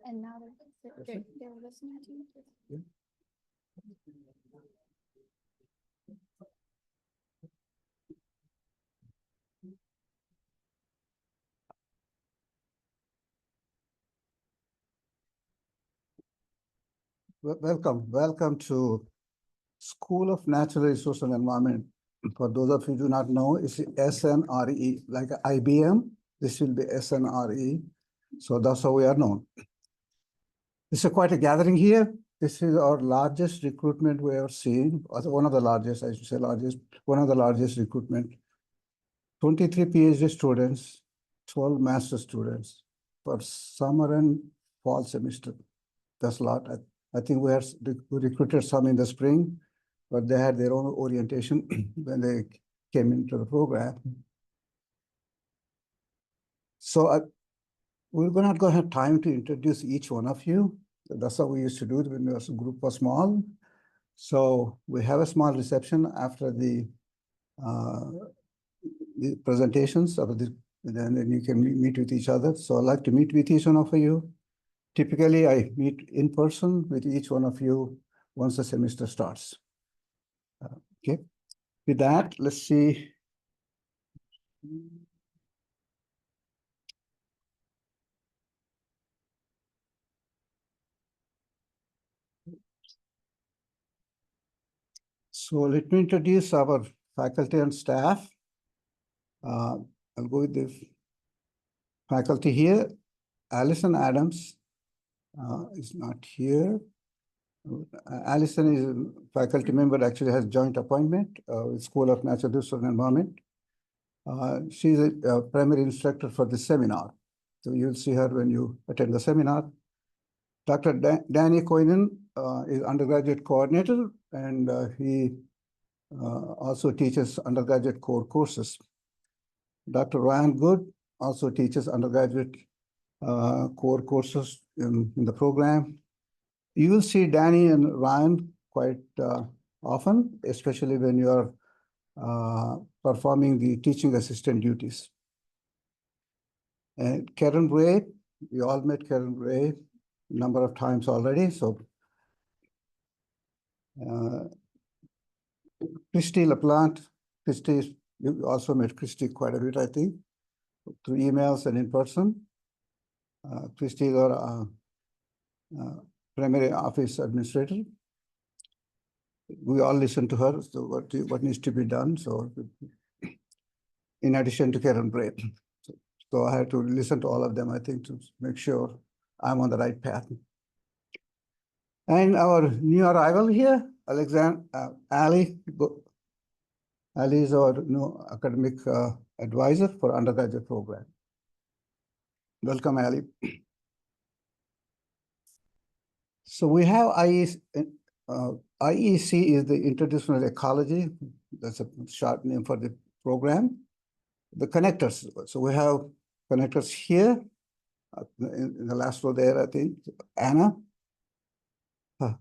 And now they're listening to you. Yeah. Welcome to School of Natural Resources and Environment. For those of you who do not know, it's SNRE, like IBM. This will be SNRE. So that's how we are known. This is quite a gathering here. This is our largest recruitment we have seen. One of the largest, I should say largest, one of the largest recruitment. 23 PhD students, 12 master students for summer and fall semester. That's a lot. I think we recruited some in the spring, but they had their own orientation when they came into the program. So we're not going to have time to introduce each one of you. That's how we used to do it when the group was small. So we have a small reception after the presentations of this, then you can meet with each other. So I'd like to meet with each one of you. Typically, I meet in person with each one of you once the semester starts. Okay, with that, let's see. So let me introduce our faculty and staff. I'll go with the faculty here. Allison Adams is not here. Allison is a faculty member, actually has joint appointment with School of Natural Resources and Environment. She's a primary instructor for the seminar. So you'll see her when you attend the seminar. Dr. Danny Koinen is undergraduate coordinator, and he also teaches undergraduate core courses. Dr. Ryan Good also teaches undergraduate core courses in the program. You will see Danny and Ryan quite often, especially when you are performing the teaching assistant duties. And Karen Bray, we all met Karen Bray a number of times already. So Christy LaPlante, Christy, you also met Christy quite a bit, I think, through emails and in person. Christy is our primary office administrator. We all listen to her, so what needs to be done. So in addition to Karen Bray. So I had to listen to all of them, I think, to make sure I'm on the right path. And our new arrival here, Ali. Ali is our new academic advisor for undergraduate program. Welcome, Ali. So we have IEC is the Interdisciplinary Ecology. That's a short name for the program. The connectors. So we have connectors here in the last row there, I think. Anna.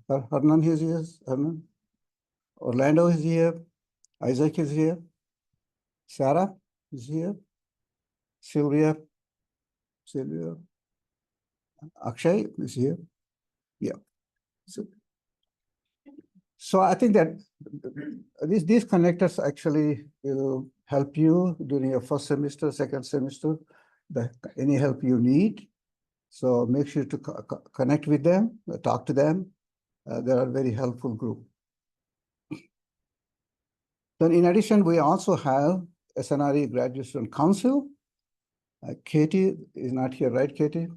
Hernan is here. Hernan. Orlando is here. Isaac is here. Sarah is here. Sylvia. Akshay is here. Yeah. So I think that these connectors actually will help you during your first semester, second semester, any help you need. So make sure to connect with them, talk to them. They are a very helpful group. Then in addition, we also have SNRE Graduate Student Council. Katie is not here, right, Katie?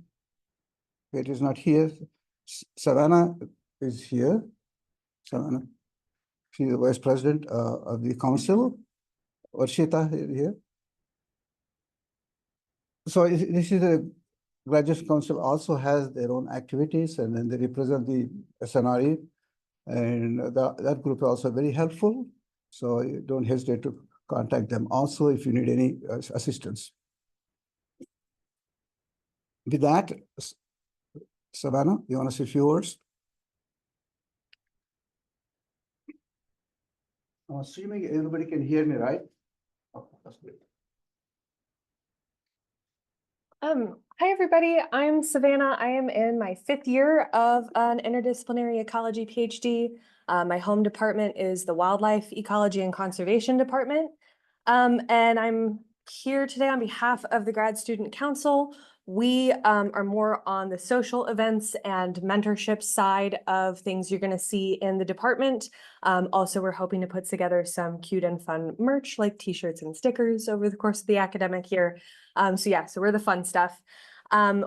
Katie is not here. Savannah is here. Savannah. She's the vice president of the council. Varshita is here. So this is a graduate council also has their own activities, and then they represent the SNRE, and that group is also very helpful. So don't hesitate to contact them also if you need any assistance. With that, Savannah, you want to say a few words? I'm assuming everybody can hear me, right? Oh, that's great. Hi, everybody. I'm Savannah. I am in my 5th year of an Interdisciplinary Ecology Ph.D. My home department is the Wildlife Ecology and Conservation Department. And I'm here today on behalf of the Grad Student Council. We are more on the social events and mentorship side of things you're going to see in the department. Also, we're hoping to put together some cute and fun merch like t-shirts and stickers over the course of the academic year. So we're the fun stuff.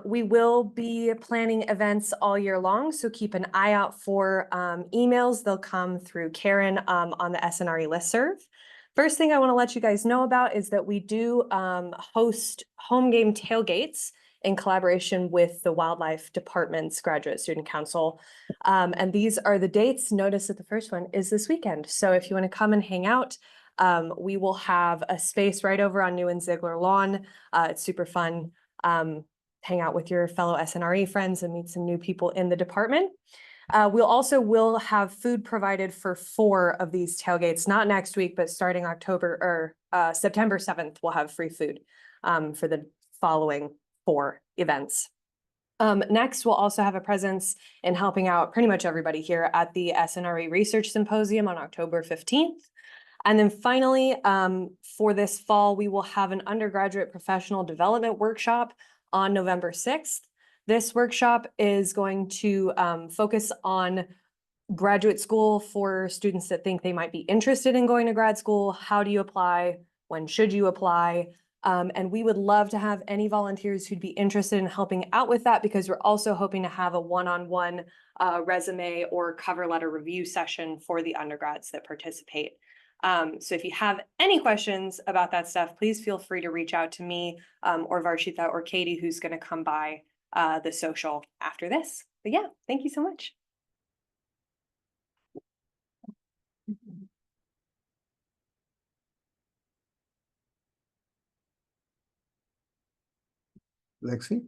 We will be planning events all year long, so keep an eye out for emails. They'll come through Karen on the SNRE listserv. First thing I want to let you guys know about is that we do host home game tailgates in collaboration with the Wildlife Department's Graduate Student Council. And these are the dates. Notice that the first one is this weekend. So if you want to come and hang out, we will have a space right over on New and Ziegler Lawn. It's super fun. Hang out with your fellow SNRE friends and meet some new people in the department. We'll also will have food provided for 4 of these tailgates, not next week, but starting September 7th, we'll have free food for the following 4 events. Next, we'll also have a presence in helping out pretty much everybody here at the SNRE Research Symposium on October 15th. And then finally, for this fall, we will have an undergraduate professional development workshop on November 6th. This workshop is going to focus on graduate school for students that think they might be interested in going to grad school. How do you apply? When should you apply? And we would love to have any volunteers who'd be interested in helping out with that, because we're also hoping to have a one-on-one resume or cover letter review session for the undergrads that participate. So if you have any questions about that stuff, please feel free to reach out to me or Varshita or Katie, who's going to come by the social after this. But yeah, thank you so much. Lexi?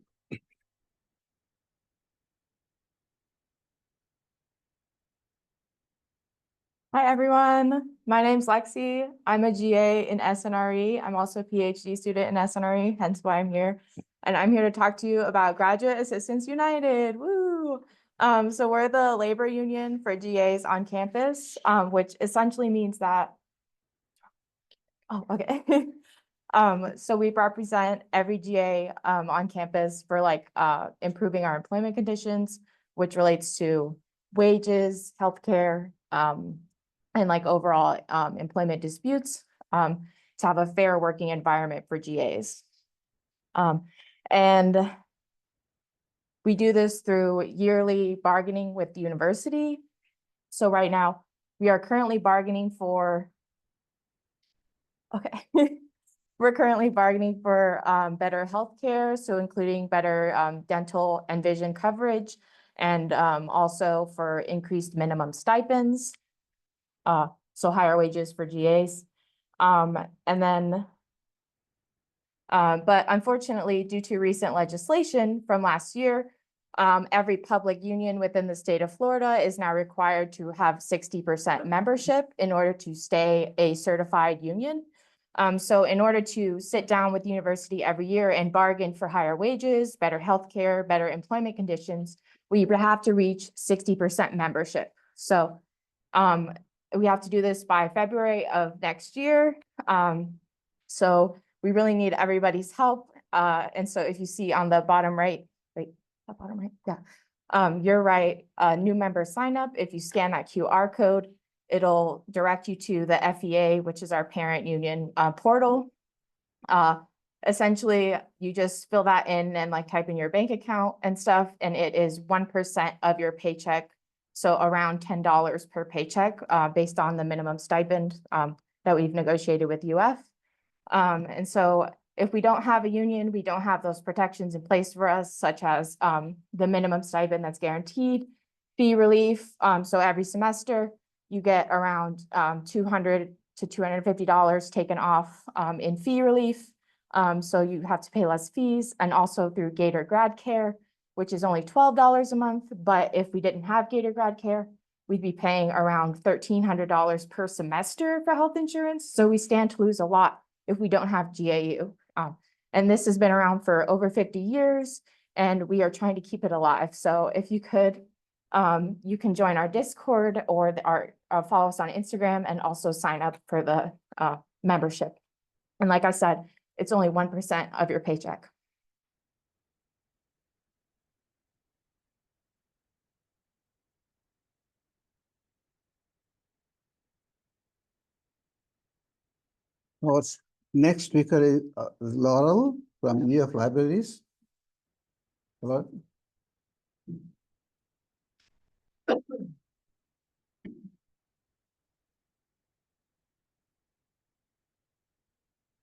Hi, everyone. My name's Lexi. I'm a GA in SNRE. I'm also a PhD student in SNRE, hence why I'm here. And I'm here to talk to you about Graduate Assistants United. Woo! So we're the labor union for GAs on campus, which essentially means that, oh, okay. So we represent every GA on campus for improving our employment conditions, which relates to wages, healthcare, and overall employment disputes, to have a fair working environment for GAs. And we do this through yearly bargaining with the university. So right now, we are currently bargaining for, okay. We're currently bargaining for better healthcare, so including better dental and vision coverage, and also for increased minimum stipends. So higher wages for GAs. But unfortunately, due to recent legislation from last year, every public union within the state of Florida is now required to have 60% membership in order to stay a certified union. So in order to sit down with the university every year and bargain for higher wages, better healthcare, better employment conditions, we have to reach 60% membership. So we have to do this by February of next year. So we really need everybody's help. And so if you see on the bottom right, bottom right, yeah, you're right, new member sign up. If you scan that QR code, it'll direct you to the FEA, which is our parent union portal. Essentially, you just fill that in and type in your bank account and stuff, and it is 1% of your paycheck. So around $10 per paycheck based on the minimum stipend that we've negotiated with UF. And so if we don't have a union, we don't have those protections in place for us, such as the minimum stipend that's guaranteed, fee relief. So every semester you get around $200 to $250 taken off in fee relief. So you have to pay less fees, and also through Gator Grad Care, which is only $12 a month. But if we didn't have Gator Grad Care, we'd be paying around $1,300 per semester for health insurance. So we stand to lose a lot if we don't have GAU. And this has been around for over 50 years, and we are trying to keep it alive. So if you could, you can join our Discord or follow us on Instagram and also sign up for the membership. And like I said, it's only 1% of your paycheck. Our next speaker is Laurel from EF Libraries. Hello.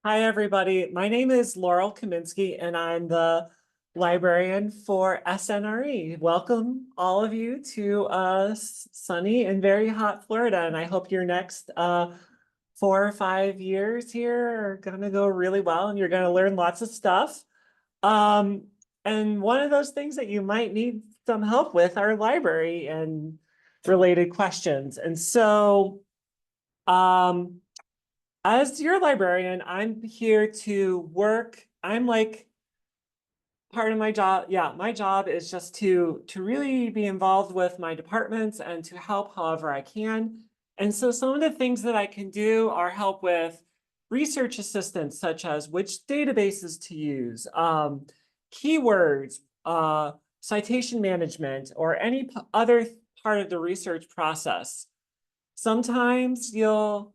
Hi, everybody. My name is Laurel Kaminsky, and I'm the librarian for SNRE. Welcome, all of you, to sunny and very hot Florida. And I hope your next 4 or 5 years here are going to go really well, and you're going to learn lots of stuff. And one of those things that you might need some help with are library and related questions. And so, as your librarian, I'm here to work. I'm like part of my job. Yeah, my job is just to really be involved with my departments and to help however I can. And so some of the things that I can do are help with research assistance, such as which databases to use, keywords, citation management, or any other part of the research process. Sometimes you'll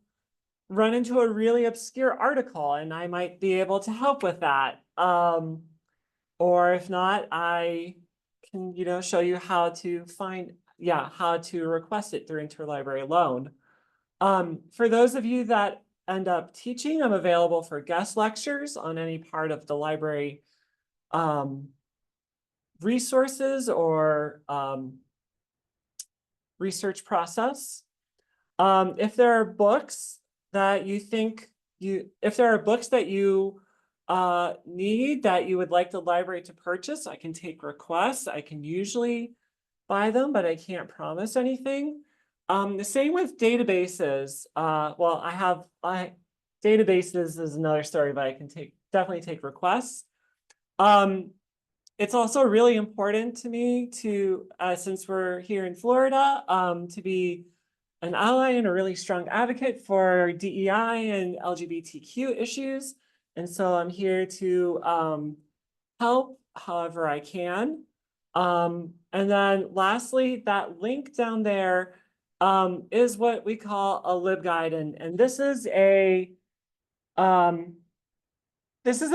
run into a really obscure article and I might be able to help with that. Or if not, I can, show you how to how to request it through interlibrary loan. For those of you that end up teaching, I'm available for guest lectures on any part of the library resources or research process. If there are books that you think if there are books that you need that you would like the library to purchase, I can take requests. I can usually buy them, but I can't promise anything. The same with databases. Well, databases is another story, but I can definitely take requests. It's also really important to me to, since we're here in Florida, to be an ally and a really strong advocate for DEI and LGBTQ issues. And so I'm here to help however I can. And then lastly, that link down there is what we call a LibGuide. And this is a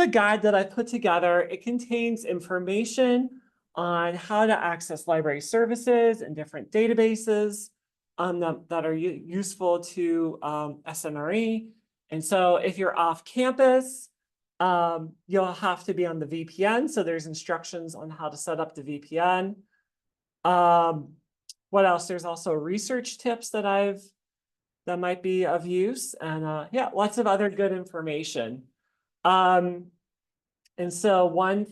guide that I put together. It contains information on how to access library services and different databases that are useful to SNRE. And so if you're off campus, you'll have to be on the VPN. So there's instructions on how to set up the VPN. What else? There's also research tips that might be of use, and yeah, lots of other good information. And so one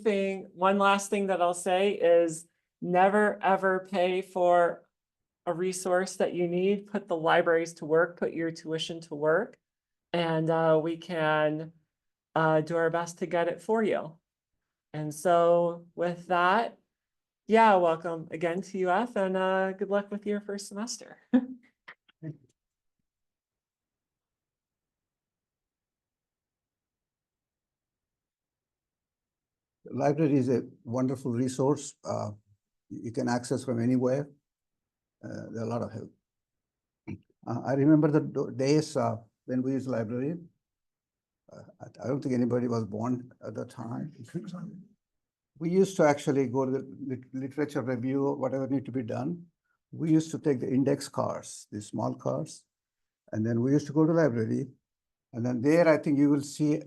last thing that I'll say is never ever pay for a resource that you need. Put the libraries to work, put your tuition to work, and we can do our best to get it for you. And so with that, yeah, welcome again to UF, and good luck with your first semester. The library is a wonderful resource. You can access from anywhere. There's a lot of help. I remember the days when we used library. I don't think anybody was born at the time. We used to actually go to the literature review, whatever need to be done. We used to take the index cards, the small cards, and then we used to go to library. And then there, I think you will see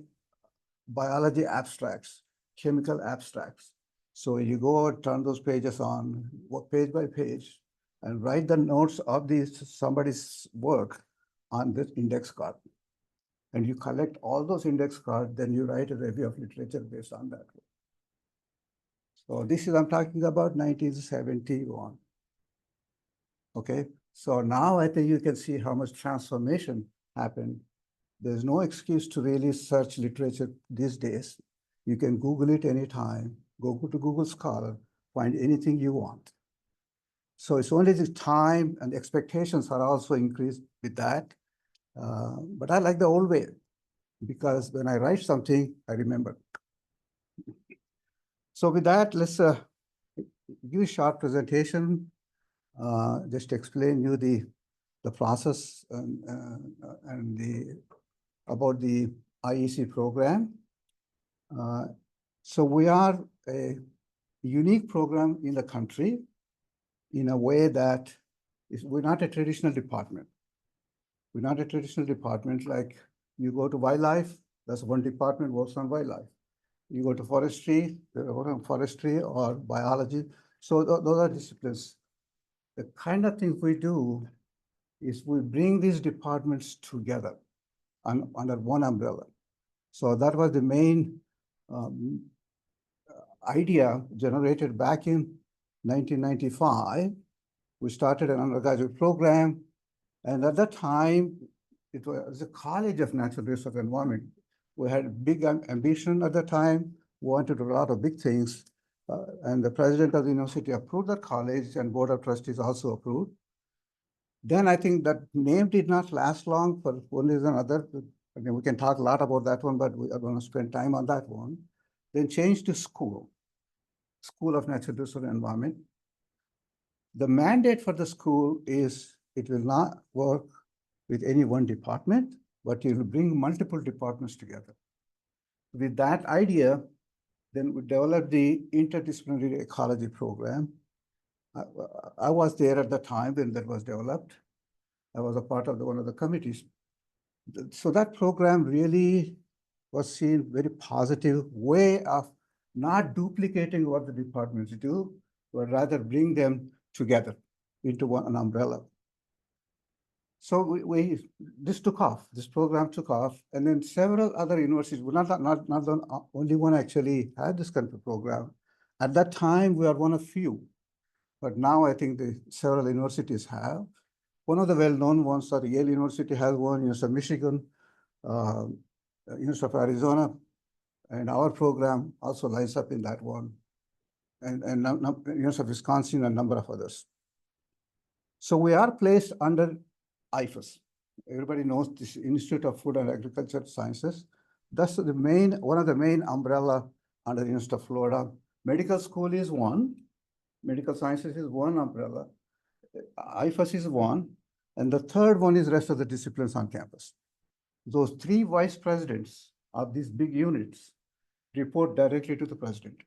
biology abstracts, chemical abstracts. So you go turn those pages on, page by page, and write the notes of somebody's work on this index card. And you collect all those index cards, then you write a review of literature based on that. So this is, I'm talking about 1971. Okay, so now I think you can see how much transformation happened. There's no excuse to really search literature these days. You can Google it anytime, go to Google Scholar, find anything you want. So it's only the time and expectations are also increased with that. But I like the old way because when I write something, I remember. So with that, let's give a short presentation, just explain you the process and about the IEC program. So we are a unique program in the country in a way that we're not a traditional department. We're not a traditional department like you go to wildlife, that's one department works on wildlife. You go to forestry, they work on forestry or biology. So those are disciplines. The kind of thing we do is we bring these departments together under one umbrella. So that was the main idea generated back in 1995. We started an undergraduate program, and at that time, it was a College of Natural Resource Environment. We had big ambition at the time, we wanted to do a lot of big things, and the president of the university approved the college, and board of trustees also approved. Then I think that name did not last long for one reason or another. I mean, we can talk a lot about that one, but we are going to spend time on that one. Then changed to School of Natural Resource Environment. The mandate for the school is it will not work with any one department, but it will bring multiple departments together. With that idea, then we developed the Interdisciplinary Ecology program. I was there at the time when that was developed. I was a part of one of the committees. So that program really was seen very positive way of not duplicating what the departments do, but rather bring them together into an umbrella. So this took off, this program took off, and then several other universities, not the only one actually had this kind of program. At that time, we are one of few, but now I think the several universities have. One of the well-known ones are Yale University has one, University of Michigan, University of Arizona, and our program also lines up in that one, and University of Wisconsin and a number of others. So we are placed under IFAS. Everybody knows this Institute of Food and Agriculture Sciences. That's the one of the main umbrella under the University of Florida. Medical school is one, medical sciences is one umbrella, IFAS is one, and the third one is rest of the disciplines on campus. Those three vice presidents of these big units report directly to the president.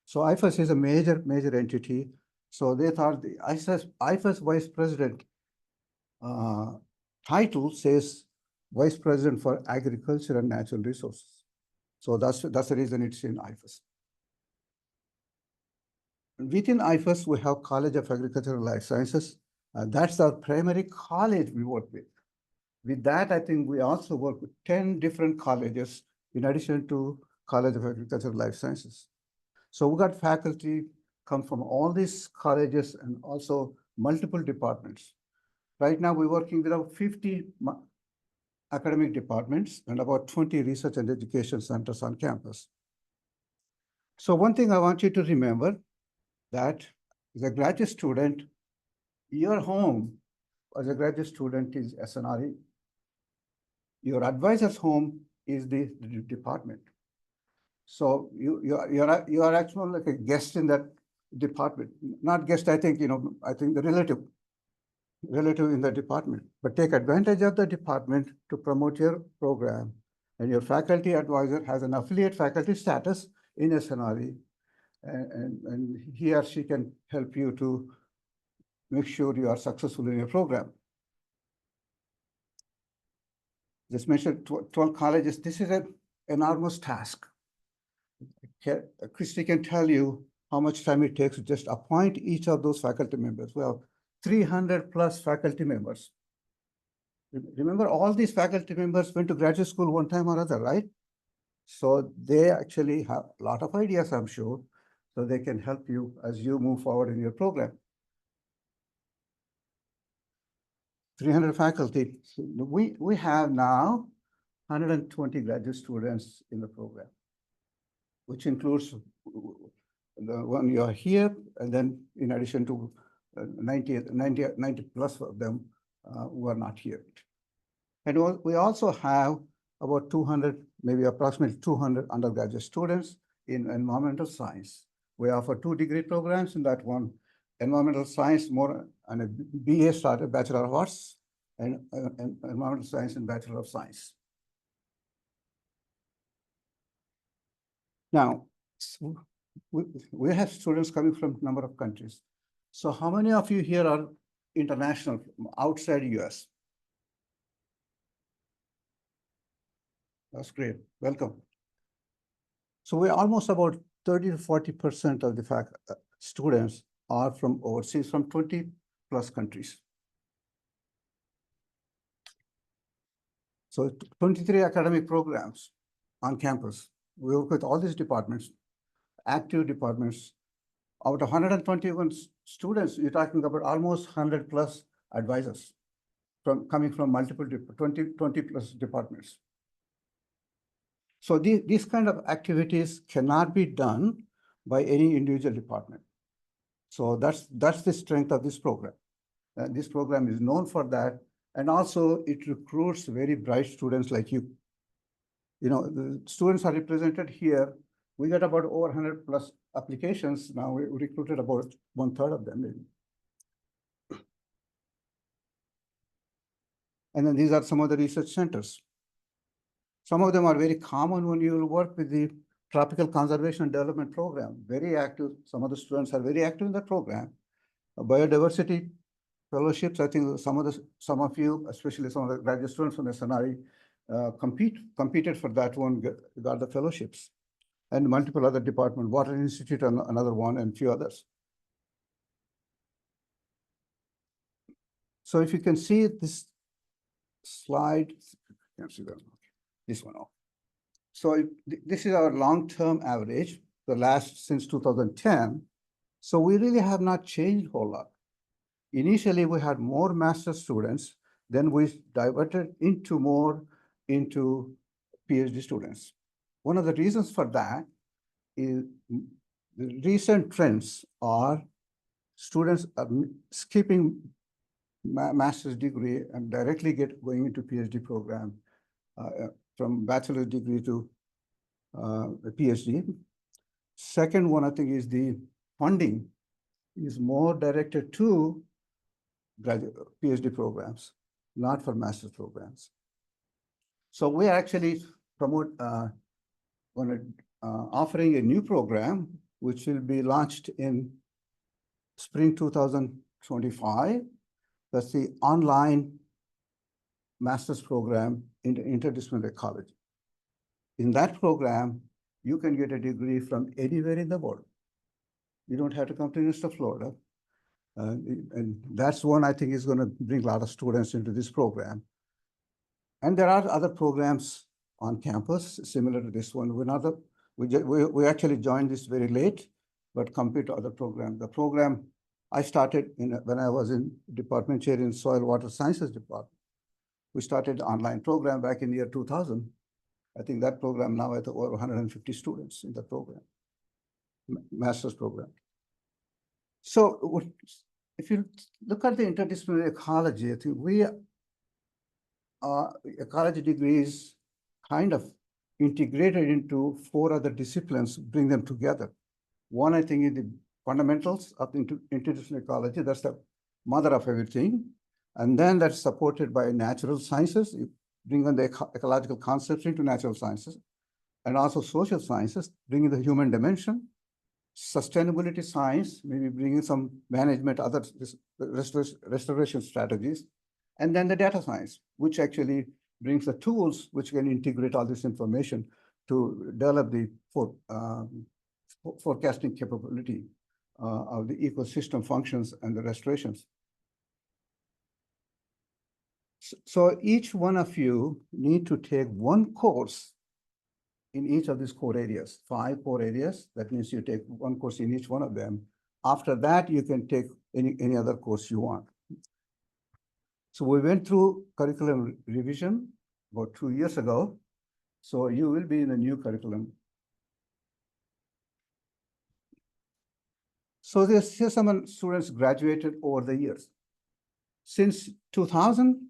So IFAS is a major entity. So they thought the IFAS vice president title says Vice President for Agriculture and Natural Resources. So that's the reason it's in IFAS. Within IFAS, we have College of Agriculture and Life Sciences. That's our primary college we work with. With that, I think we also work with 10 different colleges in addition to College of Agriculture and Life Sciences. So we got faculty come from all these colleges and also multiple departments. Right now, we're working with about 50 academic departments and about 20 research and education centers on campus. So one thing I want you to remember that as a graduate student, your home as a graduate student is SNRE. Your advisor's home is the department. So you are actually like a guest in that department. Not guest, I think the relative in the department, but take advantage of the department to promote your program. And your faculty advisor has an affiliate faculty status in SNRE, and he or she can help you to make sure you are successful in your program. Just mentioned 12 colleges. This is an enormous task. Christy can tell you how much time it takes to just appoint each of those faculty members. We have 300 plus faculty members. Remember, all these faculty members went to graduate school one time or other, right? So they actually have a lot of ideas, I'm sure, so they can help you as you move forward in your program. 300 faculty. So we have now 120 graduate students in the program. which includes the one you are here, and then in addition to 90 plus of them who are not here. And we also have about 200, maybe approximately 200 undergraduate students in environmental science. We offer 2 degree programs in that one, environmental science more and a BA started, Bachelor of Arts, and environmental science and Bachelor of Science. Now, we have students coming from a number of countries. So how many of you here are international, outside US? That's great, welcome. So we're almost about 30 to 40% of the students are from overseas, from 20 plus countries. So 23 academic programs on campus. We work with all these departments, active departments. Out of 121 students, you're talking about almost 100 plus advisors coming from multiple 20 plus departments. So these kind of activities cannot be done by any individual department. So that's the strength of this program. This program is known for that. And also it recruits very bright students like you. You know, the students are represented here. We got about over 100 plus applications. Now we recruited about 1/3 of them maybe. And then these are some of the research centers. Some of them are very common when you work with the Tropical Conservation and Development Program, very active. Some of the students are very active in that program. Biodiversity fellowships, I think some of you, especially some of the graduate students from SNRE, competed for that one, got the fellowships. And multiple other departments, Water Institute, another one, and a few others. So if you can see this slide, can't see that. This one. So this is our long-term average, the last since 2010. So we really have not changed a whole lot. Initially, we had more master's students, then we diverted into PhD students. One of the reasons for that is the recent trends are students are skipping master's degree and directly going into PhD program from bachelor's degree to a PhD. Second one, I think, is the funding is more directed to graduate PhD programs, not for master's programs. So we are actually offering a new program, which will be launched in spring 2025. That's the online master's program in interdisciplinary ecology. In that program, you can get a degree from anywhere in the world. You don't have to come to University of Florida. And that's one I think is going to bring a lot of students into this program. And there are other programs on campus similar to this one. We actually joined this very late, but compared to other programs. The program I started when I was in department chair in Soil Water Sciences department. We started online program back in the year 2000. I think that program now has over 150 students in the program, master's program. So if you look at the interdisciplinary ecology, I think ecology degrees kind of integrated into 4 other disciplines, bring them together. One, I think, is the fundamentals of interdisciplinary ecology. That's the mother of everything. And then that's supported by natural sciences. You bring in the ecological concepts into natural sciences, and also social sciences, bringing the human dimension. Sustainability science, maybe bringing some management, other restoration strategies, and then the data science, which actually brings the tools which can integrate all this information to develop the forecasting capability of the ecosystem functions and the restorations. So each one of you need to take one course in each of these core areas, 5 core areas. That means you take one course in each one of them. After that, you can take any other course you want. So we went through curriculum revision about 2 years ago. So you will be in a new curriculum. So here's some students graduated over the years. Since 2000,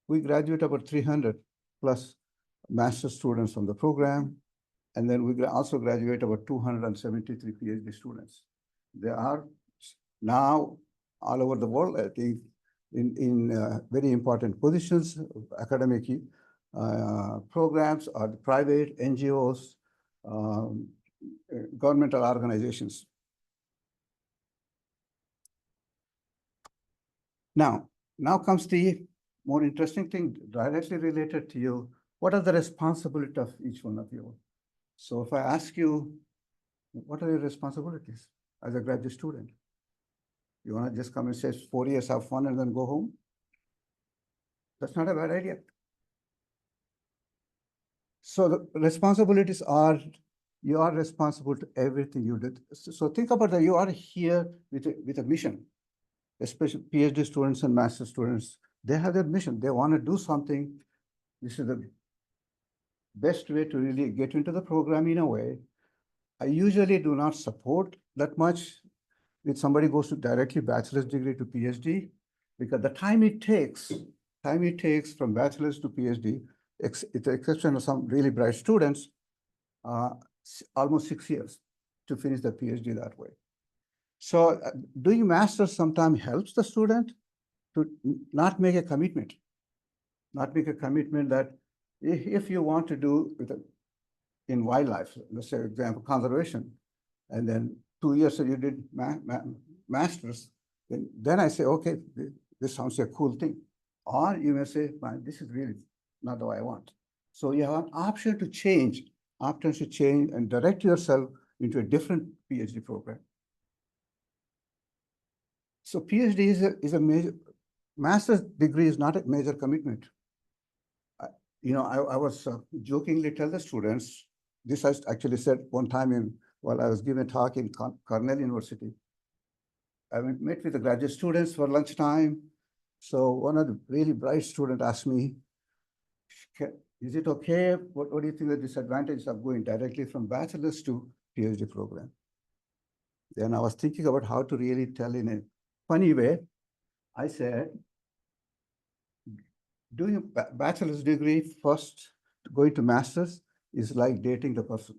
we graduate about 300 plus master's students from the program. And then we also graduate about 273 PhD students. They are now all over the world, I think, in very important positions, academic programs or private NGOs, governmental organizations. Now comes the more interesting thing directly related to you. What are the responsibilities of each one of you? So if I ask you, what are your responsibilities as a graduate student? You want to just come and say 4 years, have fun, and then go home? That's not a bad idea. So the responsibilities are, you are responsible to everything you did. So think about that. You are here with a mission, especially PhD students and master students. They have their mission. They want to do something. This is the best way to really get into the program in a way. I usually do not support that much if somebody goes to directly bachelor's degree to PhD, because the time it takes from bachelor's to PhD, with the exception of some really bright students, almost 6 years to finish the PhD that way. So doing master's sometimes helps the student to not make a commitment, that if you want to do in wildlife, let's say, example, conservation, and then 2 years you did master's, then I say, okay, this sounds like a cool thing. Or you may say, man, this is really not the way I want. So you have an option to change, and direct yourself into a different PhD program. So PhD is a major, master's degree is not a major commitment. I was jokingly tell the students, this I actually said one time while I was giving a talk in Cornell University. I met with the graduate students for lunchtime. So one of the really bright students asked me, is it okay? What do you think the disadvantages of going directly from bachelor's to PhD program? Then I was thinking about how to really tell in a funny way. I said, doing a bachelor's degree first, going to master's is like dating the person.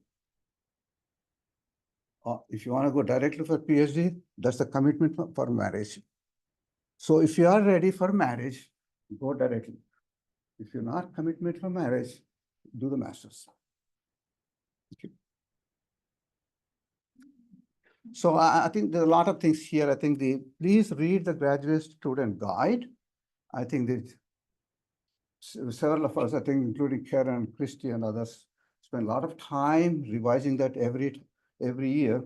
If you want to go directly for PhD, that's the commitment for marriage. So if you are ready for marriage, go directly. If you're not commitment for marriage, do the master's. Okay. So I think there are a lot of things here. I think please read the graduate student guide. I think that several of us, I think, including Karen, Christy, and others, spend a lot of time revising that every year.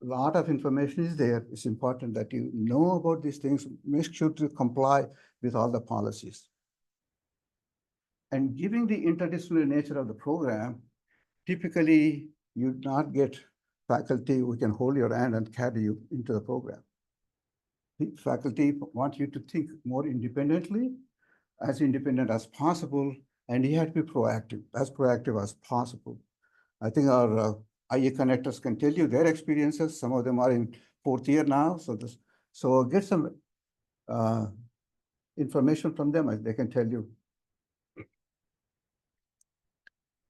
A lot of information is there. It's important that you know about these things. Make sure to comply with all the policies. And given the interdisciplinary nature of the program, typically you not get faculty who can hold your hand and carry you into the program. The faculty want you to think more independently, as independent as possible, and you have to be proactive as possible. I think our IE connectors can tell you their experiences. Some of them are in 4th year now. So get some information from them, as they can tell you.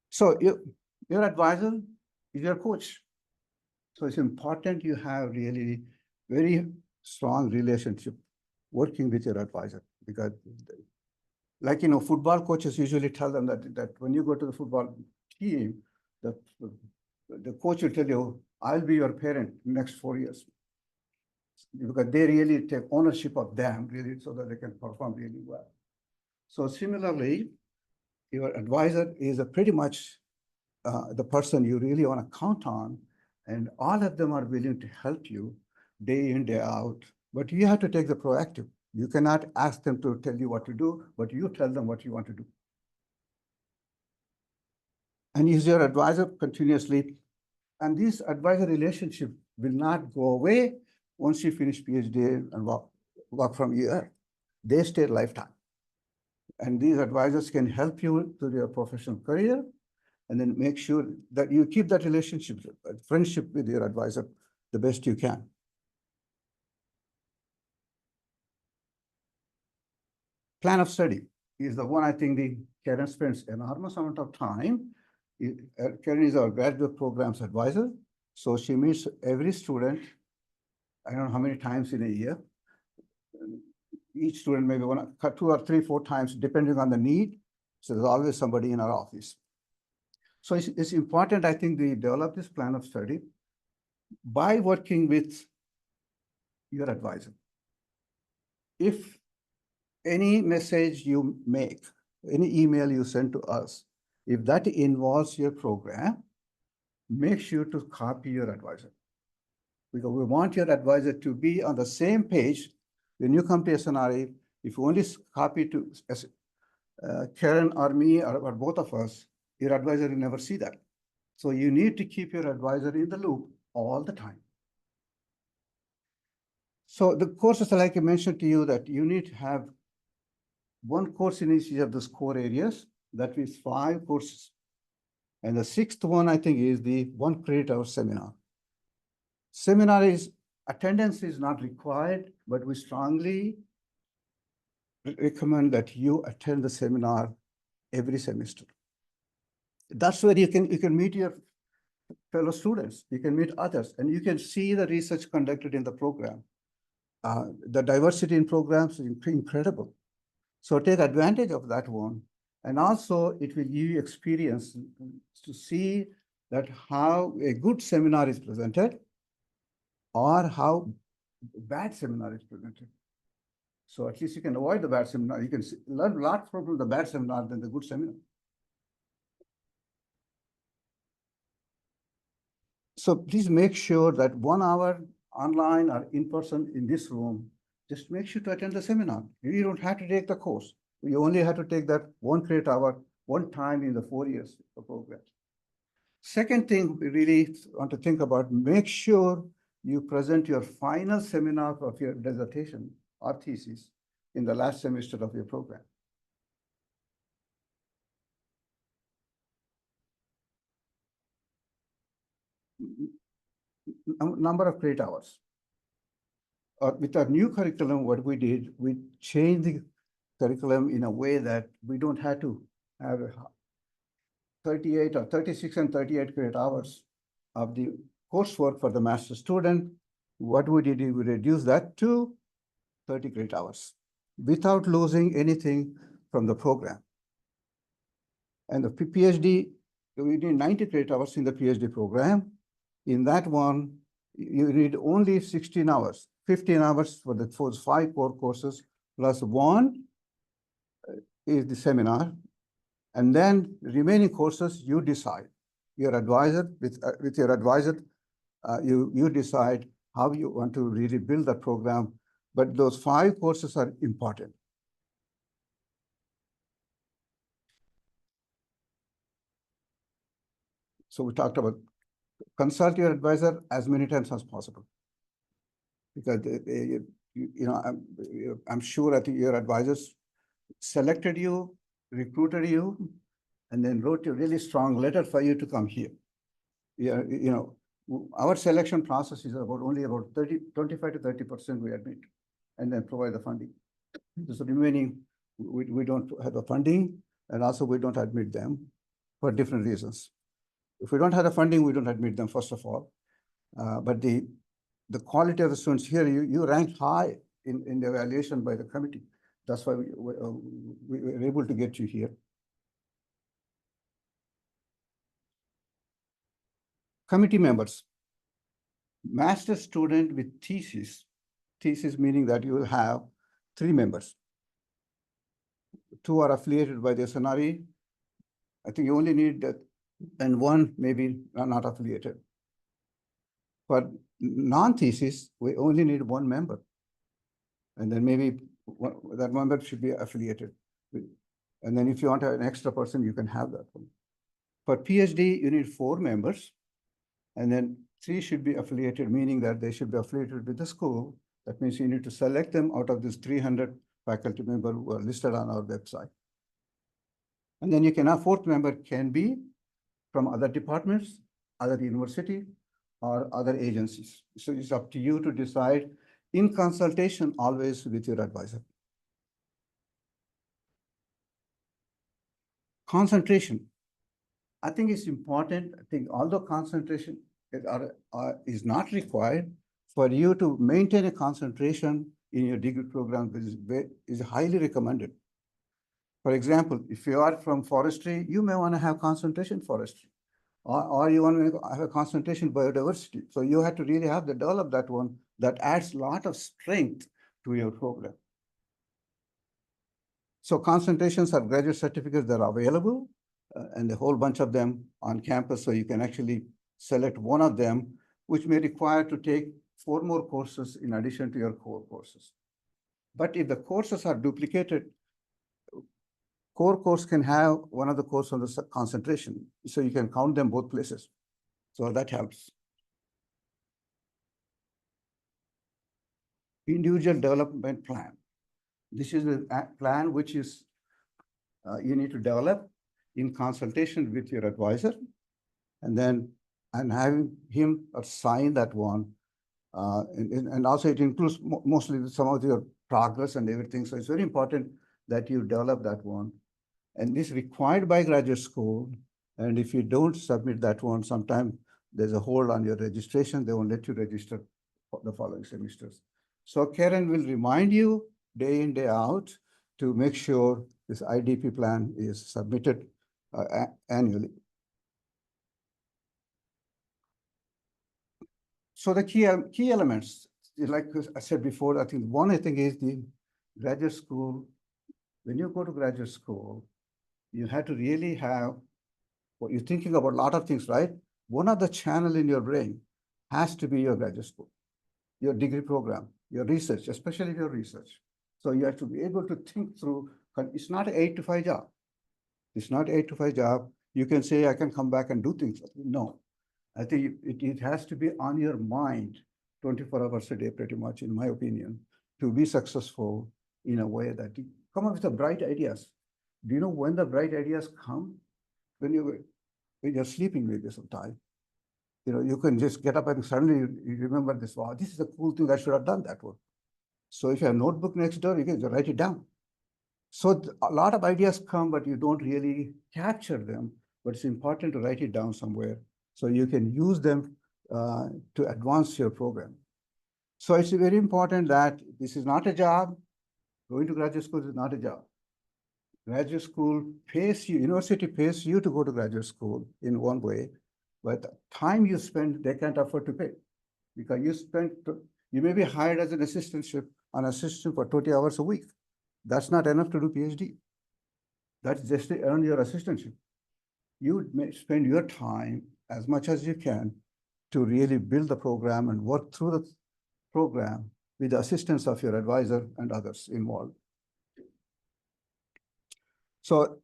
So your advisor is your coach. So it's important you have really very strong relationship working with your advisor, because like, football coaches usually tell them that when you go to the football team, the coach will tell you, I'll be your parent next 4 years, because they really take ownership of them, really, so that they can perform really well. So similarly, your advisor is pretty much the person you really want to count on, and all of them are willing to help you day in, day out. But you have to take the proactive. You cannot ask them to tell you what to do, but you tell them what you want to do. And use your advisor continuously. And this advisor relationship will not go away once you finish PhD and work from here. They stay lifetime. And these advisors can help you through your professional career, and then make sure that you keep that relationship, friendship with your advisor the best you can. plan of study is the one I think the Karen spends enormous amount of time. Karen is our graduate programs advisor. So she meets every student, I don't know how many times in a year. Each student maybe 2 or 3, 4 times, depending on the need. So there's always somebody in our office. So it's important, I think, we develop this plan of study by working with your advisor. If any message you make, any email you send to us, if that involves your program, make sure to copy your advisor. Because we want your advisor to be on the same page. When you come to SNRE, if you only copy to Karen or me or both of us, your advisor will never see that. So you need to keep your advisor in the loop all the time. So the courses, like I mentioned to you, that you need to have one course in each of those core areas. That is 5 courses. And the 6th one, I think, is the 1 credit hour seminar. Seminar attendance is not required, but we strongly recommend that you attend the seminar every semester. That's where you can meet your fellow students, you can meet others, and you can see the research conducted in the program. The diversity in programs is incredible. So take advantage of that one. And also it will give you experience to see that how a good seminar is presented or how bad seminar is presented. So at least you can avoid the bad seminar. You can learn a lot from the bad seminar than the good seminar. So please make sure that 1 hour online or in person in this room, just make sure to attend the seminar. You don't have to take the course. You only have to take that 1 credit hour 1 time in the 4 years of program. Second thing we really want to think about, make sure you present your final seminar of your dissertation or thesis in the last semester of your program. Number of credit hours. With our new curriculum, what we did, we changed the curriculum in a way that we don't have to have 38 or 36 and 38 credit hours of the coursework for the master student. What we did is we reduced that to 30 credit hours without losing anything from the program. And the PhD, we need 90 credit hours in the PhD program. In that one, you need only 16 hours, 15 hours for the 5 core courses, plus 1 is the seminar. And then remaining courses, you decide. Your advisor, with your advisor, you decide how you want to really build the program. But those 5 courses are important. So we talked about consult your advisor as many times as possible. Because I'm sure that your advisors selected you, recruited you, and then wrote a really strong letter for you to come here. Yeah, our selection process is only about 25 to 30% we admit, and then provide the funding. So remaining, we don't have the funding, and also we don't admit them for different reasons. If we don't have the funding, we don't admit them, first of all. But the quality of the students here, you rank high in the evaluation by the committee. That's why we were able to get you here. Committee members, master student with thesis meaning that you will have 3 members. 2 are affiliated by the SNRE. I think you only need that, and 1 maybe not affiliated. For non-thesis, we only need 1 member. And then maybe that member should be affiliated. And then if you want to have an extra person, you can have that one. For PhD, you need 4 members. And then 3 should be affiliated, meaning that they should be affiliated with the school. That means you need to select them out of this 300 faculty members who are listed on our website. And then you can have 4th member can be from other departments, other university, or other agencies. So it's up to you to decide in consultation always with your advisor. concentration. I think it's important. I think although concentration is not required, for you to maintain a concentration in your degree program is highly recommended. For example, if you are from forestry, you may want to have concentration forestry, or you want to have a concentration biodiversity. So you have to really have to develop that one that adds a lot of strength to your program. So concentrations are graduate certificates that are available, and a whole bunch of them on campus. So you can actually select one of them, which may require to take 4 more courses in addition to your core courses. But if the courses are duplicated, core course can have one of the course on the concentration. So you can count them both places. So that helps. Individual development plan. This is a plan which is you need to develop in consultation with your advisor, and having him sign that one. And also it includes mostly some of your progress and everything. So it's very important that you develop that one. And this is required by graduate school. And if you don't submit that one, sometime there's a hold on your registration. They won't let you register for the following semesters. So Karen will remind you day in, day out to make sure this IDP plan is submitted annually. So the key elements, like I said before, I think is the graduate school. When you go to graduate school, you have to really have what you're thinking about a lot of things, right? One of the channel in your brain has to be your graduate school, your degree program, your research, especially your research. So you have to be able to think through. It's not an 8 to 5 job. It's not 8 to 5 job. You can say, I can come back and do things. No, I think it has to be on your mind 24 hours a day, pretty much, in my opinion, to be successful in a way that you come up with the bright ideas. Do you know when the bright ideas come? When you're sleeping maybe sometime. You know, you can just get up and suddenly you remember this, wow, this is a cool thing, I should have done that one. So if you have a notebook next door, you can just write it down. So a lot of ideas come, but you don't really capture them, but it's important to write it down somewhere so you can use them to advance your program. So it's very important that this is not a job. Going to graduate school is not a job. Graduate school pays you, university pays you to go to graduate school in one way, but the time you spend, they can't afford to pay. Because you may be hired as an assistant for 20 hours a week. That's not enough to do PhD. That's just to earn your assistantship. You may spend your time as much as you can to really build the program and work through the program with the assistance of your advisor and others involved. So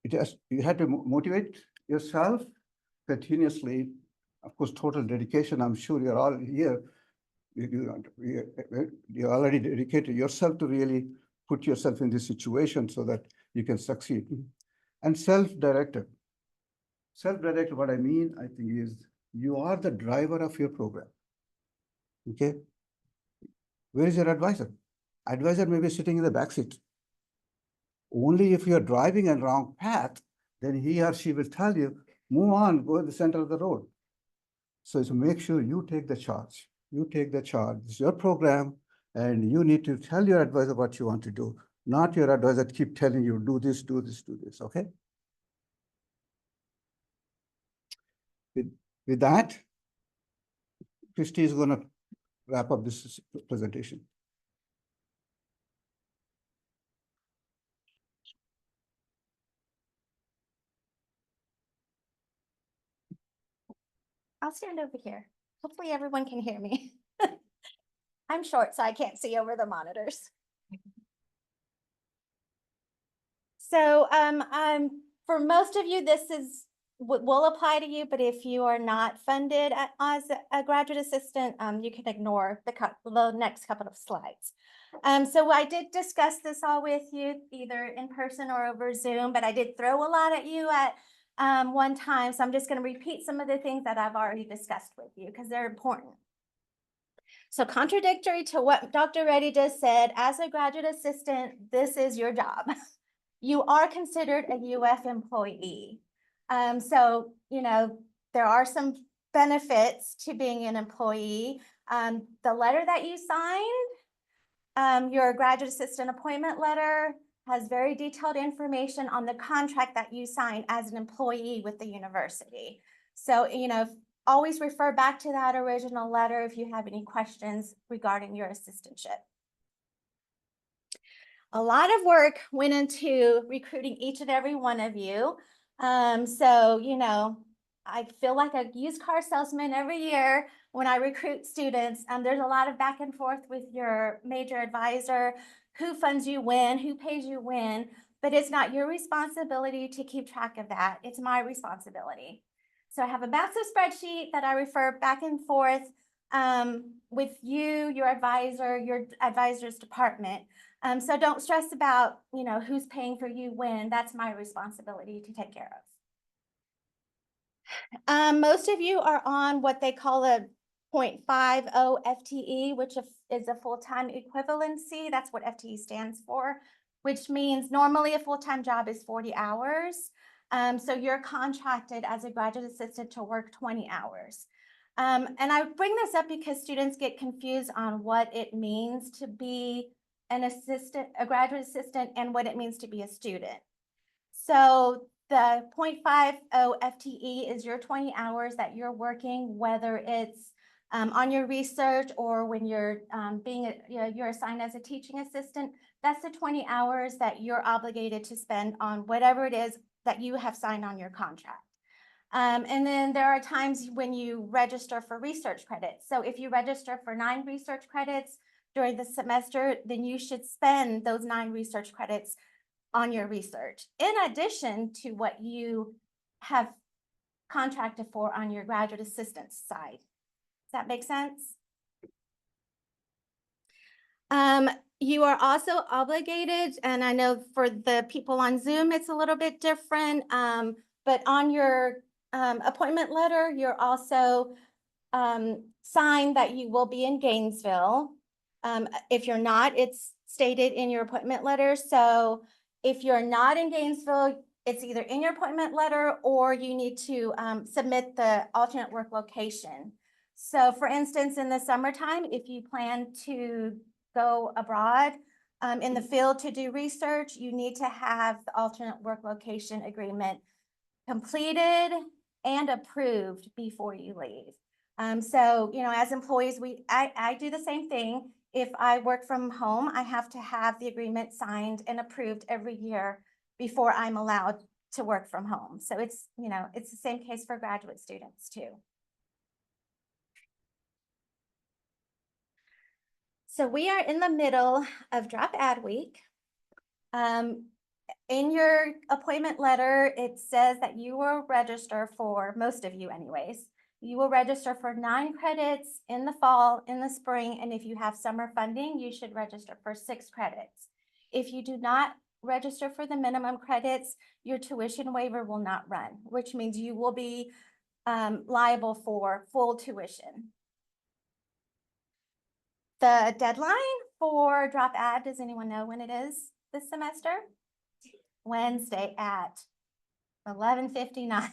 you have to motivate yourself continuously. Of course, total dedication. I'm sure you're all here. You already dedicated yourself to really put yourself in this situation so that you can succeed. And self-directed. Self-directed, what I mean, I think, is you are the driver of your program. Okay? Where is your advisor? Advisor may be sitting in the back seat. Only if you're driving a wrong path, then he or she will tell you, move on, go to the center of the road. So make sure you take the charge. You take the charge. It's your program, and you need to tell your advisor what you want to do, not your advisor keep telling you, do this, do this, do this, okay? With that, Christy is going to wrap up this presentation. I'll stand over here. Hopefully everyone can hear me. I'm short, so I can't see over the monitors. So for most of you, this will apply to you, but if you are not funded as a graduate assistant, you can ignore the next couple of slides. So I did discuss this all with you, either in person or over Zoom, but I did throw a lot at you at one time. So I'm just going to repeat some of the things that I've already discussed with you because they're important. So contradictory to what Dr. Reddy just said, as a graduate assistant, this is your job. you are considered a UF employee. So, you know, there are some benefits to being an employee. The letter that you signed, your graduate assistant appointment letter, has very detailed information on the contract that you sign as an employee with the university. So, you know, always refer back to that original letter if you have any questions regarding your assistantship. A lot of work went into recruiting each and every one of you. So, you know, I feel like a used car salesman every year when I recruit students. There's a lot of back and forth with your major advisor, who funds you when, who pays you when, but it's not your responsibility to keep track of that. It's my responsibility. So I have a massive spreadsheet that I refer back and forth with you, your advisor's department. So don't stress about, you know, who's paying for you when. That's my responsibility to take care of. Most of you are on what they call a 0.50 FTE, which is a full-time equivalency. That's what FTE stands for, which means normally a full-time job is 40 hours. So you're contracted as a graduate assistant to work 20 hours. And I bring this up because students get confused on what it means to be a graduate assistant, and what it means to be a student. So the 0.50 FTE is your 20 hours that you're working, whether it's on your research or when you're you're assigned as a teaching assistant. That's the 20 hours that you're obligated to spend on whatever it is that you have signed on your contract. And then there are times when you register for research credits. So if you register for 9 research credits during the semester, then you should spend those 9 research credits on your research, in addition to what you have contracted for on your graduate assistant side. Does that make sense? You are also obligated, and I know for the people on Zoom, it's a little bit different, but on your appointment letter, you're also signed that you will be in Gainesville. If you're not, it's stated in your appointment letter. So if you're not in Gainesville, it's either in your appointment letter or you need to submit the alternate work location. So for instance, in the summertime, if you plan to go abroad in the field to do research, you need to have the alternate work location agreement completed and approved before you leave. So, you know, as employees, I do the same thing. If I work from home, I have to have the agreement signed and approved every year before I'm allowed to work from home. So it's, you know, it's the same case for graduate students too. So we are in the middle of drop ad week. In your appointment letter, it says that you will register for, most of you anyways, you will register for 9 credits in the fall, in the spring, and if you have summer funding, you should register for 6 credits. If you do not register for the minimum credits, your tuition waiver will not run, which means you will be liable for full tuition. The deadline for drop ad, does anyone know when it is this semester? Wednesday at 11:59.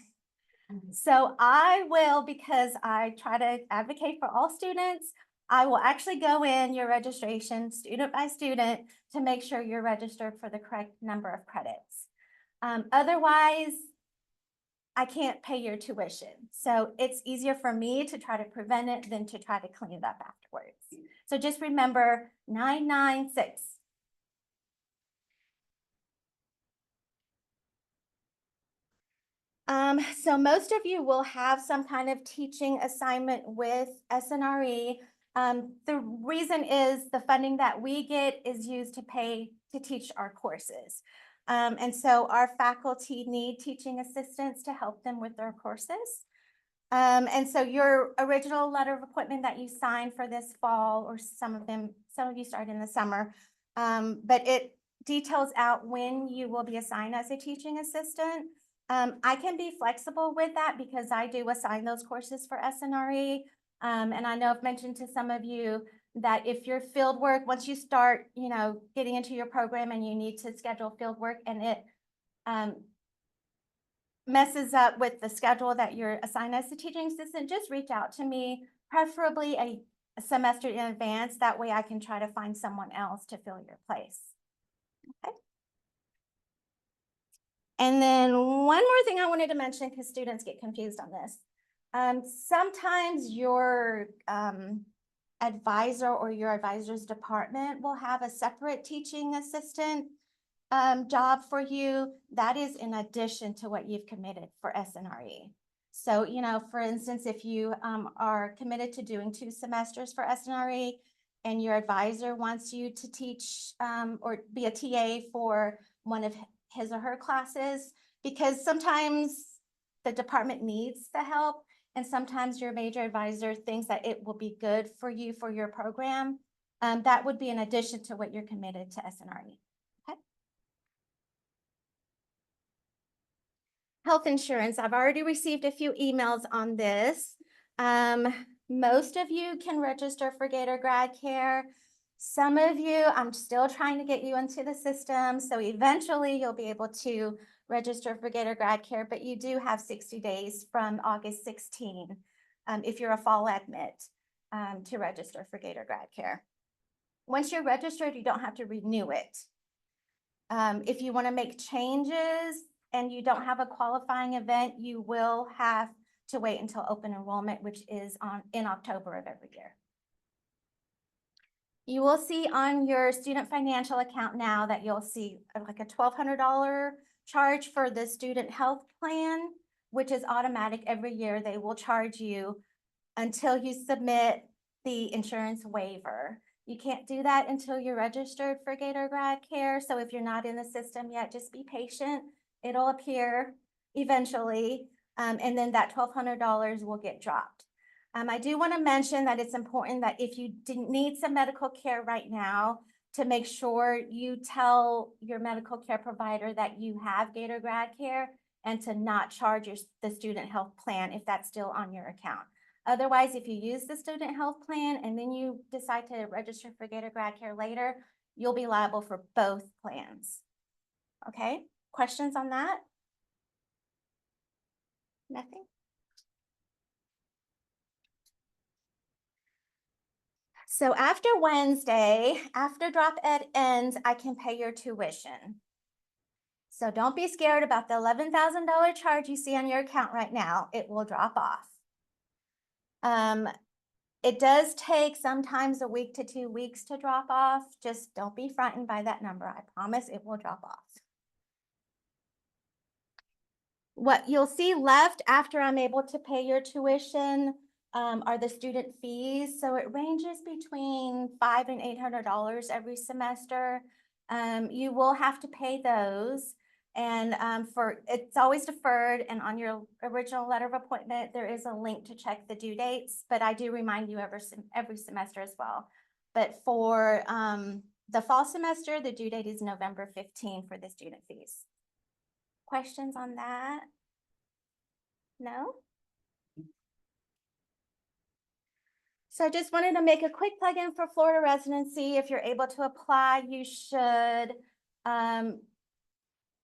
So I will, because I try to advocate for all students, I will actually go in your registration student by student to make sure you're registered for the correct number of credits. Otherwise, I can't pay your tuition. So it's easier for me to try to prevent it than to try to clean it up afterwards. So just remember 996. So most of you will have some kind of teaching assignment with SNRE. The reason is the funding that we get is used to teach our courses. And so our faculty need teaching assistants to help them with their courses. And so your original letter of appointment that you signed for this fall, or some of you started in the summer, but it details out when you will be assigned as a teaching assistant. I can be flexible with that because I do assign those courses for SNRE. And I know I've mentioned to some of you that if your field work, once you start, you know, getting into your program and you need to schedule field work and it messes up with the schedule that you're assigned as a teaching assistant, just reach out to me, preferably a semester in advance. That way I can try to find someone else to fill your place. Okay. And then one more thing I wanted to mention, because students get confused on this. Sometimes your advisor or your advisor's department will have a separate teaching assistant job for you. That is in addition to what you've committed for SNRE. So, you know, for instance, if you are committed to doing 2 semesters for SNRE and your advisor wants you to teach or be a TA for one of his or her classes, because sometimes the department needs the help and sometimes your major advisor thinks that it will be good for you for your program, that would be in addition to what you're committed to SNRE. Okay. Health insurance, I've already received a few emails on this. Most of you can register for Gator Grad Care. Some of you, I'm still trying to get you into the system. So eventually you'll be able to register for Gator Grad Care, but you do have 60 days from August 16, if you're a fall admit, to register for Gator Grad Care. Once you're registered, you don't have to renew it. If you want to make changes and you don't have a qualifying event, you will have to wait until open enrollment, which is in October of every year. You will see on your student financial account now that you'll see like a $1,200 charge for the student health plan, which is automatic every year. They will charge you until you submit the insurance waiver. You can't do that until you're registered for Gator Grad Care. So if you're not in the system yet, just be patient. It'll appear eventually, and then that $1,200 will get dropped. I do want to mention that it's important that if you need some medical care right now, to make sure you tell your medical care provider that you have Gator Grad Care and to not charge the student health plan if that's still on your account. Otherwise, if you use the student health plan and then you decide to register for Gator Grad Care later, you'll be liable for both plans. Okay, questions on that? Nothing? So after Wednesday, after drop ed ends, I can pay your tuition. So don't be scared about the $11,000 charge you see on your account right now. It will drop off. It does take sometimes a week to 2 weeks to drop off. Just don't be frightened by that number. I promise it will drop off. What you'll see left after I'm able to pay your tuition are the student fees. So it ranges between $500 and $800 every semester. You will have to pay those. And it's always deferred, and on your original letter of appointment, there is a link to check the due dates, but I do remind you every semester as well. But for the fall semester, the due date is November 15 for the student fees. Questions on that? No? So I just wanted to make a quick plug-in for Florida residency. If you're able to apply, you should.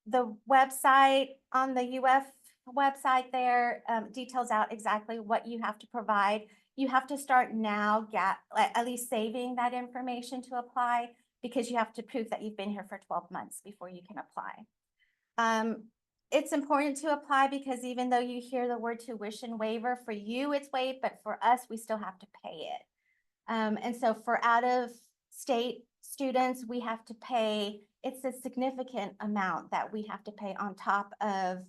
The website on the UF website there details out exactly what you have to provide. You have to start now, at least saving that information to apply, because you have to prove that you've been here for 12 months before you can apply. It's important to apply because even though you hear the word tuition waiver, for you it's waived, but for us, we still have to pay it. And so for out-of-state students, we have to pay, it's a significant amount that we have to pay on top of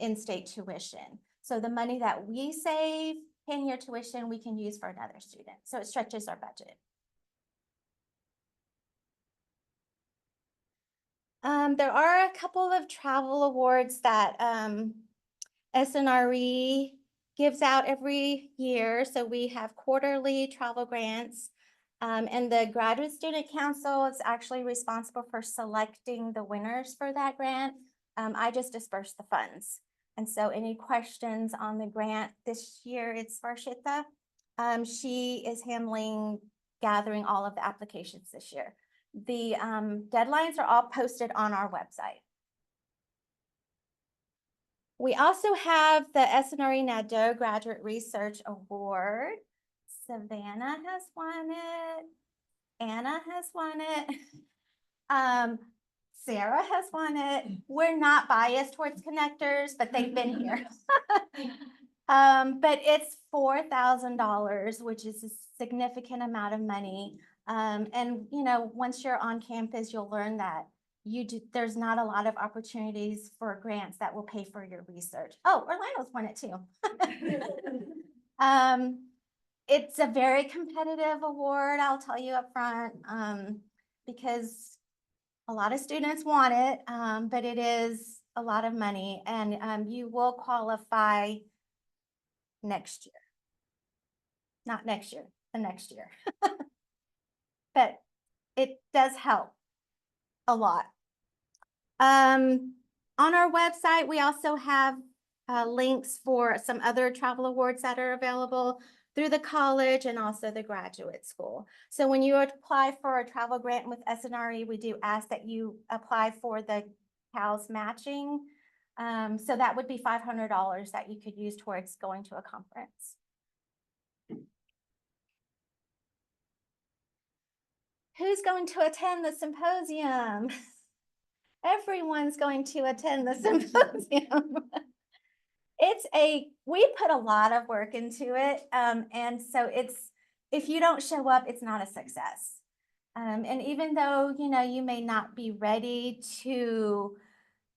in-state tuition. So the money that we save paying your tuition, we can use for another student. So it stretches our budget. There are a couple of travel awards that SNRE gives out every year. So we have quarterly travel grants, and the Graduate Student Council is actually responsible for selecting the winners for that grant. I just disperse the funds. And so any questions on the grant this year, it's Varshita. She is handling gathering all of the applications this year. The deadlines are all posted on our website. We also have the SNRE Nadeau Graduate Research Award. Savannah has won it. Anna has won it. Sarah has won it. We're not biased towards connectors, but they've been here. But it's $4,000, which is a significant amount of money. And you know, once you're on campus, you'll learn that there's not a lot of opportunities for grants that will pay for your research. Oh, Orlando's won it too. It's a very competitive award, I'll tell you up front, because a lot of students want it, but it is a lot of money, and you will qualify next year. Not next year, the next year. But it does help a lot. On our website, we also have links for some other travel awards that are available through the college and also the graduate school. So when you apply for a travel grant with SNRE, we do ask that you apply for the CALS matching. So that would be $500 that you could use towards going to a conference. Who's going to attend the symposium? Everyone's going to attend the symposium. We put a lot of work into it. And so if you don't show up, it's not a success. And even though, you know, you may not be ready to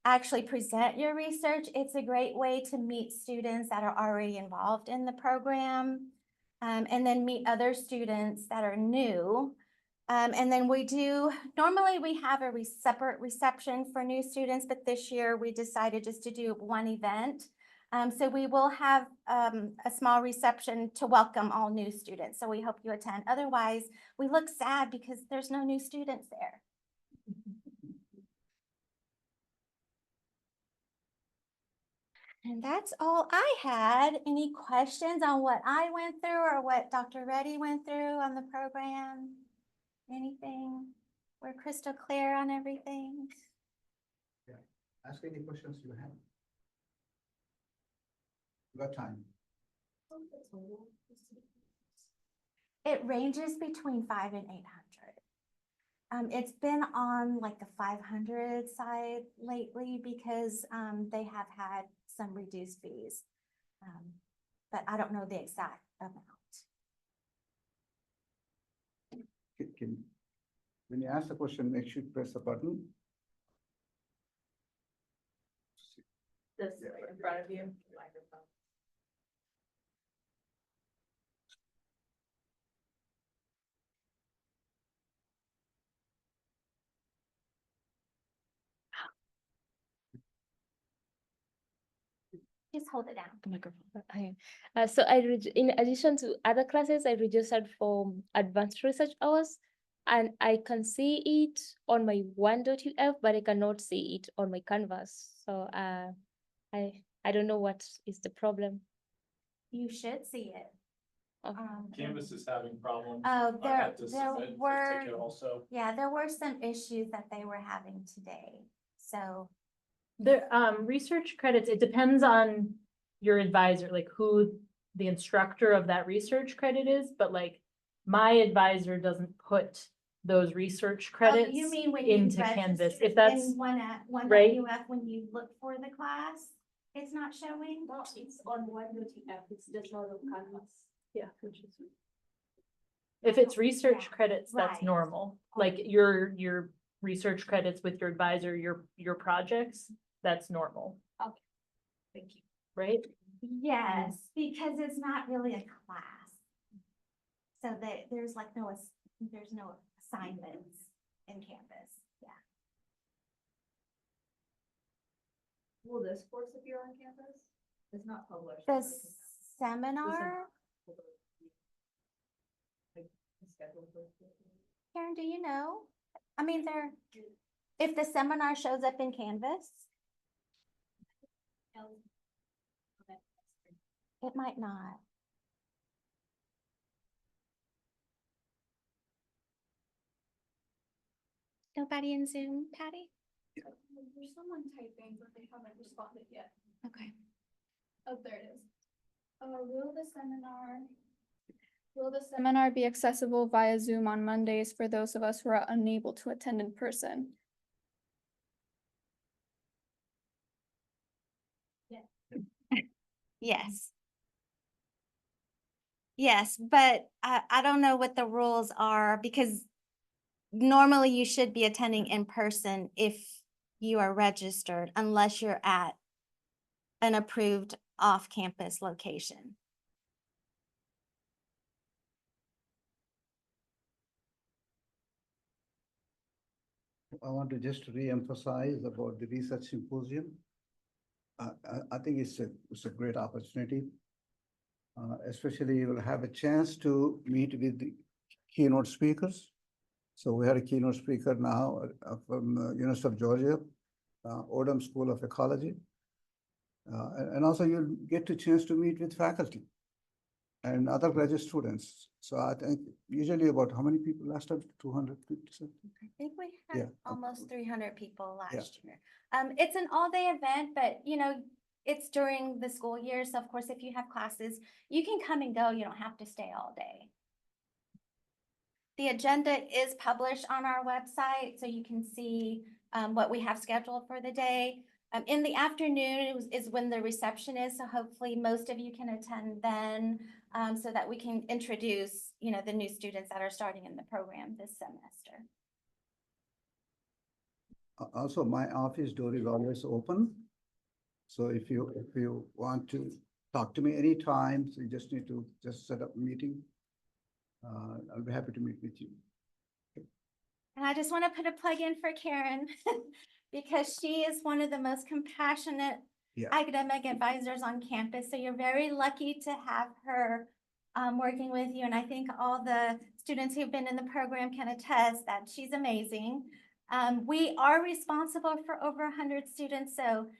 actually present your research, it's a great way to meet students that are already involved in the program, and then meet other students that are new. And then normally we have a separate reception for new students, but this year we decided just to do one event. So we will have a small reception to welcome all new students. So we hope you attend. Otherwise, we look sad because there's no new students there. And that's all I had. Any questions on what I went through or what Dr. Reddy went through on the program? Anything? We're crystal clear on everything. Yeah. Ask any questions you have. You got time. It ranges between 500 and 800. It's been on like the 500 side lately because they have had some reduced fees. But I don't know the exact amount. When you ask the question, make sure you press the button. This right in front of you. Microphone. Just hold it down. The microphone. So in addition to other classes, I registered for advanced research hours, and I can see it on my 1.uf, but I cannot see it on my Canvas. So I don't know what is the problem. You should see it. Okay. Canvas is having problems. Oh, I had to submit the were, ticket also. yeah, there were some issues that they were having today. So The research credits, it depends on your advisor, like who the instructor of that research credit is, but like my advisor doesn't put those research credits you mean when you into Canvas. registered If that's in one right. UF, when you look for the class, it's not showing? No, it's on 1.uf, it's just not on Canvas. yeah, which is if it's research Yeah, credits, that's right. normal. Like your research credits with your advisor, your projects, that's normal, Thank you. right? Yes, because it's not really a class. So that there's like there's no assignments in Canvas. Yeah. Will this course appear on campus? It's not published. The seminar, Karen, do you know? I mean, if the seminar shows up in Canvas, it might not. Nobody in Zoom, Patty? There's someone typing, but they haven't responded yet. Okay. Oh, there it is. Will the seminar be accessible via Zoom on Mondays for those of us who are unable to attend in person? Yes. Yes, but I don't know what the rules are because normally you should be attending in person if you are registered, unless you're at an approved off-campus location. I want to just re-emphasize about the research symposium. I think it's a great opportunity. Especially you will have a chance to meet with the keynote speakers. So we had a keynote speaker now from University of Georgia, Odom School of Ecology. And also you'll get a chance to meet with faculty and other graduate students. So I think usually about how many people last time? 250 something? I think we Yeah. had almost 300 people Yeah. last year. It's an all-day event, but it's during the school year. So of course, if you have classes, you can come and go. You don't have to stay all day. The agenda is published on our website, so you can see what we have scheduled for the day. In the afternoon is when the reception is, so hopefully most of you can attend then, so that we can introduce, the new students that are starting in the program this semester. Also, my office door is always open. So if you want to talk to me anytime, so you just need to just set up a meeting. I'll be happy to meet with you. And I just want to put a plug in for Karen because she is one of the most compassionate academic advisors on campus. So you're very lucky to have her working with you. And I think all the students who've been in the program can attest that she's amazing. We are responsible for over 100 students. So,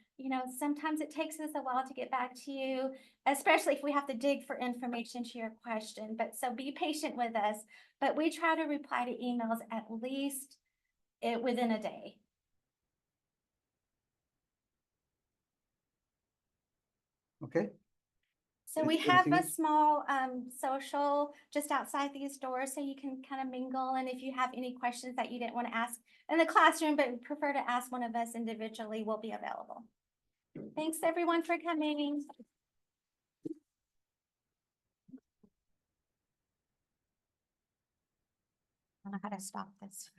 sometimes it takes us a while to get back to you, especially if we have to dig for information to your question. But so be patient with us. But we try to reply to emails at least within a day. Okay. So we have Anything a else? small social just outside these doors, so you can kind of mingle. And if you have any questions that you didn't want to ask in the classroom, but prefer to ask one of us individually, we'll be available. Thanks everyone for coming. I don't know how to stop this.